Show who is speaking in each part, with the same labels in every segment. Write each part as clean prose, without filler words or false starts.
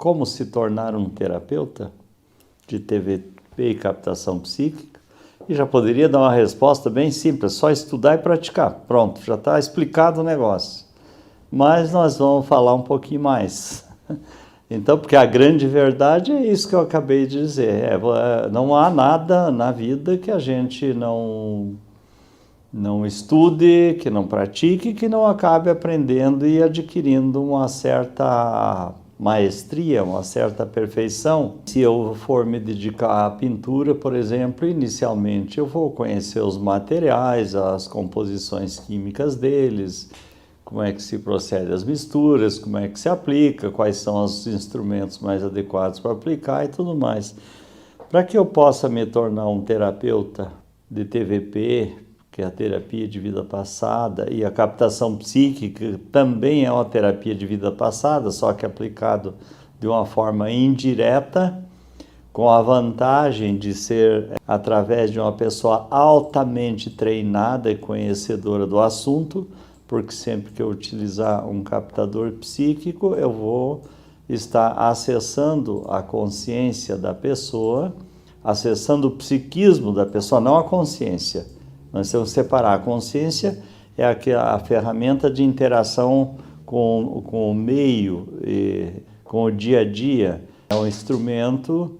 Speaker 1: como se tornar um terapeuta de TVP e captação psíquica, e já poderia dar uma resposta bem simples, só estudar e praticar. Pronto, já está explicado o negócio. Mas nós vamos falar um pouquinho mais. Então, porque a grande verdade é isso que eu acabei de dizer. Não há nada na vida que a gente não estude, que não pratique, que não acabe aprendendo e adquirindo uma certa maestria, uma certa perfeição. Se eu for me dedicar à pintura, por exemplo, inicialmente eu vou conhecer os materiais, as composições químicas deles, como é que se procede as misturas, como é que se aplica, quais são os instrumentos mais adequados para aplicar e tudo mais. Para que eu possa me tornar um terapeuta de TVP, que é a terapia de vida passada, e a captação psíquica também é uma terapia de vida passada, só que aplicado de uma forma indireta, com a vantagem de ser através de uma pessoa altamente treinada e conhecedora do assunto, porque sempre que eu utilizar um captador psíquico, eu vou estar acessando a consciência da pessoa, acessando o psiquismo da pessoa, não a consciência. Nós temos que separar. A consciência é a ferramenta de interação com o meio, com o dia a dia. É um instrumento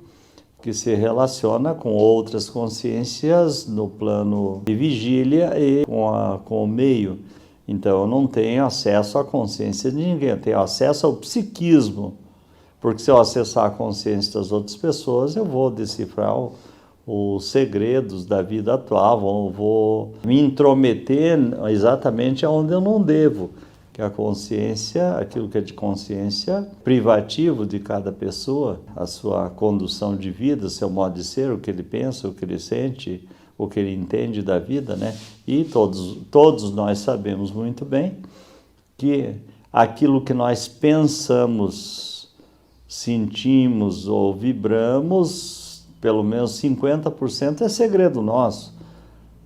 Speaker 1: que se relaciona com outras consciências no plano de vigília e com o meio. Então, eu não tenho acesso à consciência de ninguém, eu tenho acesso ao psiquismo, porque se eu acessar a consciência das outras pessoas, eu vou decifrar os segredos da vida atual, vou me intrometer exatamente onde eu não devo, que a consciência, aquilo que é de consciência privativo de cada pessoa, a sua condução de vida, seu modo de ser, o que ele pensa, o que ele sente, o que ele entende da vida, né? E todos nós sabemos muito bem que aquilo que nós pensamos, sentimos ou vibramos, pelo menos 50% é segredo nosso.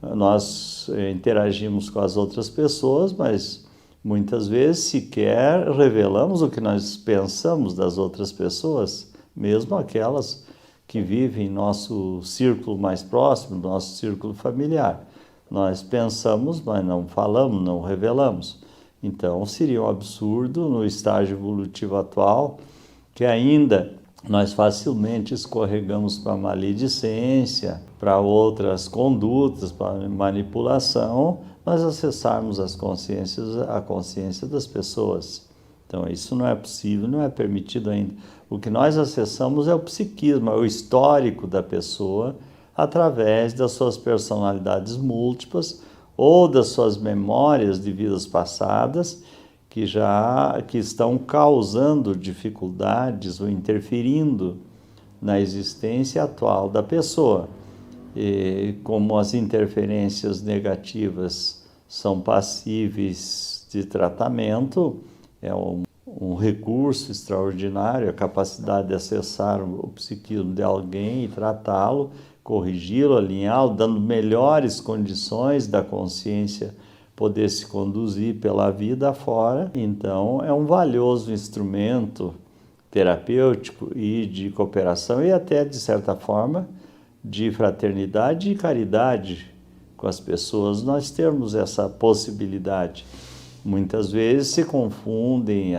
Speaker 1: Nós interagimos com as outras pessoas, mas muitas vezes sequer revelamos o que nós pensamos das outras pessoas, mesmo aquelas que vivem em nosso círculo mais próximo, nosso círculo familiar. Nós pensamos, mas não falamos, não revelamos. Então, seria um absurdo no estágio evolutivo atual, que ainda nós facilmente escorregamos para a maledicência, para outras condutas, para manipulação, nós acessarmos a consciência das pessoas. Então, isso não é possível, não é permitido ainda. O que nós acessamos é o psiquismo, é o histórico da pessoa, através das suas personalidades múltiplas ou das suas memórias de vidas passadas, que estão causando dificuldades ou interferindo na existência atual da pessoa. E como as interferências negativas são passíveis de tratamento, é um recurso extraordinário, a capacidade de acessar o psiquismo de alguém e tratá-lo, corrigi-lo, alinhá-lo, dando melhores condições da consciência poder se conduzir pela vida afora. Então, é um valioso instrumento terapêutico e de cooperação e até, de certa forma, de fraternidade e caridade com as pessoas. Nós temos essa possibilidade. Muitas vezes se confundem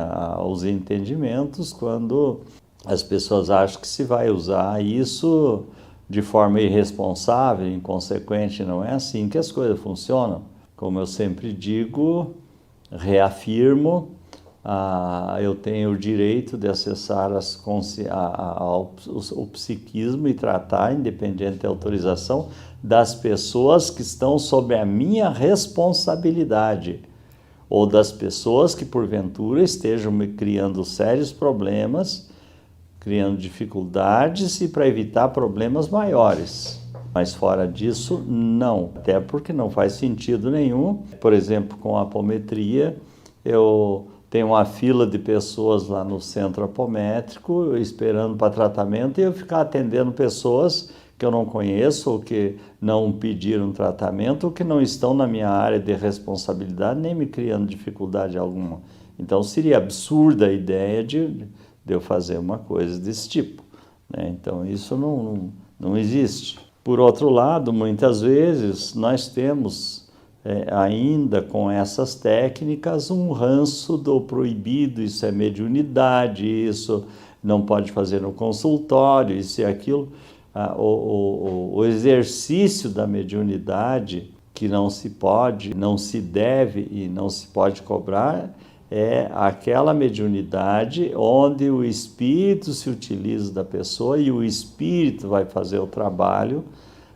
Speaker 1: os entendimentos quando as pessoas acham que se vai usar isso de forma irresponsável, inconsequente. Não é assim que as coisas funcionam. Como eu sempre digo, reafirmo, eu tenho o direito de acessar o psiquismo e tratar, independente da autorização, das pessoas que estão sob a minha responsabilidade, ou das pessoas que, porventura, estejam me criando sérios problemas, criando dificuldades e para evitar problemas maiores. Mas fora disso, não. Até porque não faz sentido nenhum. Por exemplo, com a apometria, eu tenho uma fila de pessoas lá no centro apométrico esperando para tratamento e eu ficar atendendo pessoas que eu não conheço ou que não pediram tratamento ou que não estão na minha área de responsabilidade nem me criando dificuldade alguma. Então seria absurda a ideia de de eu fazer uma coisa desse tipo, né? Então, isso não existe. Por outro lado, muitas vezes nós temos ainda com essas técnicas um ranço do proibido, isso é mediunidade, isso não pode fazer no consultório, isso e aquilo. O exercício da mediunidade, que não se pode, não se deve e não se pode cobrar, é aquela mediunidade onde o espírito se utiliza da pessoa e o espírito vai fazer o trabalho,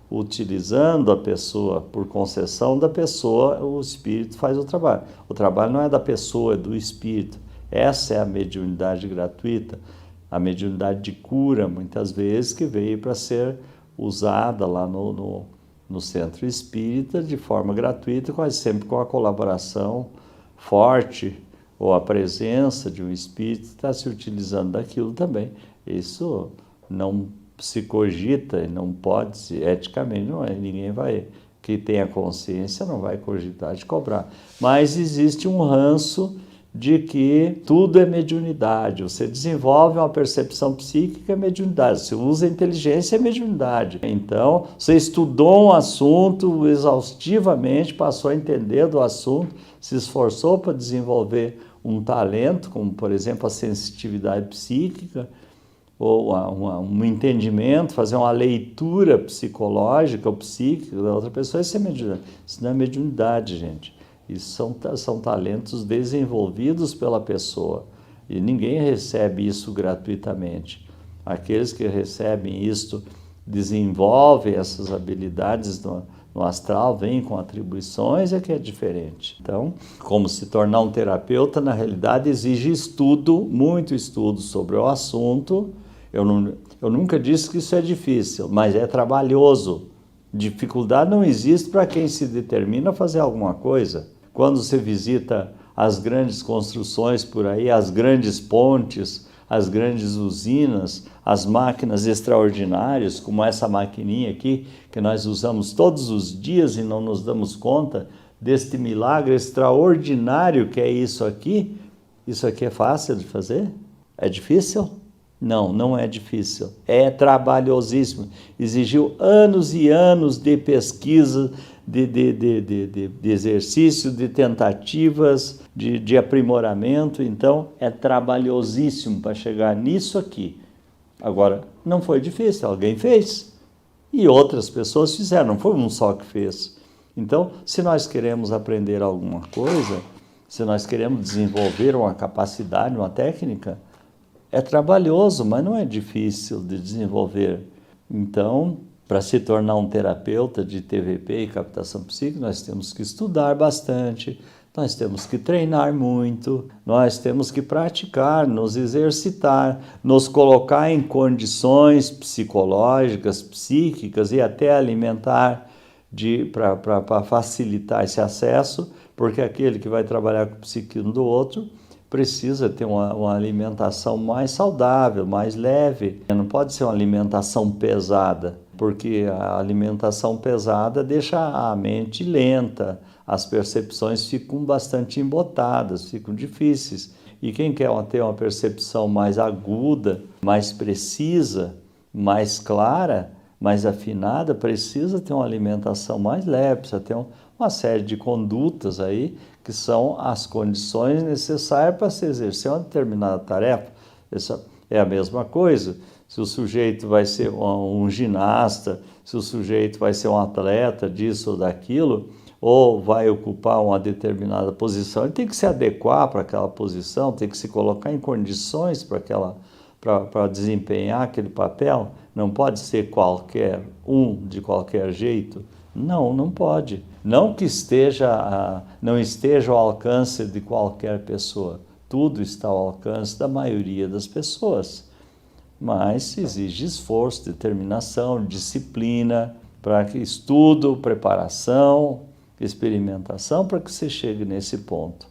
Speaker 1: utilizando a pessoa, por concessão da pessoa, o espírito faz o trabalho. O trabalho não é da pessoa, é do espírito. Essa é a mediunidade gratuita, a mediunidade de cura, muitas vezes, que veio para ser usada lá no centro espírita de forma gratuita, quase sempre com a colaboração forte ou a presença de um espírito que está se utilizando daquilo também. Isso não se cogita e não pode se, eticamente, não é, ninguém vai, que tenha consciência não vai cogitar de cobrar. Mas existe um ranço de que tudo é mediunidade. Você desenvolve uma percepção psíquica, é mediunidade. Você usa a inteligência, é mediunidade. Então, você estudou um assunto exaustivamente, passou a entender do assunto, se esforçou para desenvolver um talento, como, por exemplo, a sensitividade psíquica, ou um entendimento, fazer uma leitura psicológica ou psíquica da outra pessoa, isso é mediunidade. Isso não é mediunidade, gente. Isso são talentos desenvolvidos pela pessoa e ninguém recebe isso gratuitamente. Aqueles que recebem isto, desenvolvem essas habilidades no astral, vêm com atribuições, é que é diferente. Então, como se tornar um terapeuta, na realidade exige estudo, muito estudo sobre o assunto. Eu nunca disse que isso é difícil, mas é trabalhoso. Dificuldade não existe para quem se determina a fazer alguma coisa. Quando você visita as grandes construções por aí, as grandes pontes, as grandes usinas, as máquinas extraordinárias, como essa maquininha aqui, que nós usamos todos os dias e não nos damos conta deste milagre extraordinário que é isso aqui. Isso aqui é fácil de fazer? É difícil? Não, não é difícil. É trabalhosíssimo. Exigiu anos e anos de pesquisa, de exercício, de tentativas, de aprimoramento. Então, é trabalhosíssimo para chegar nisso aqui. Agora, não foi difícil, alguém fez. E outras pessoas fizeram, não foi um só que fez. Então, se nós queremos aprender alguma coisa, se nós queremos desenvolver uma capacidade, uma técnica, é trabalhoso, mas não é difícil de desenvolver. Então, para se tornar um terapeuta de TVP e captação psíquica, nós temos que estudar bastante, nós temos que treinar muito, nós temos que praticar, nos exercitar, nos colocar em condições psicológicas, psíquicas e até alimentar para facilitar esse acesso, porque aquele que vai trabalhar com o psiquismo do outro precisa ter uma alimentação mais saudável, mais leve. Não pode ser uma alimentação pesada, porque a alimentação pesada deixa a mente lenta, as percepções ficam bastante embotadas, ficam difíceis. E quem quer ter uma percepção mais aguda, mais precisa, mais clara, mais afinada, precisa ter uma alimentação mais leve, precisa ter uma série de condutas aí, que são as condições necessárias para se exercer uma determinada tarefa. Essa é a mesma coisa. Se o sujeito vai ser um ginasta, se o sujeito vai ser um atleta disso ou daquilo, ou vai ocupar uma determinada posição, ele tem que se adequar para aquela posição, tem que se colocar em condições para desempenhar aquele papel. Não pode ser qualquer um, de qualquer jeito. Não pode. Não que não esteja ao alcance de qualquer pessoa. Tudo está ao alcance da maioria das pessoas. Mas exige esforço, determinação, disciplina, para que estudo, preparação, experimentação, para que você chegue nesse ponto.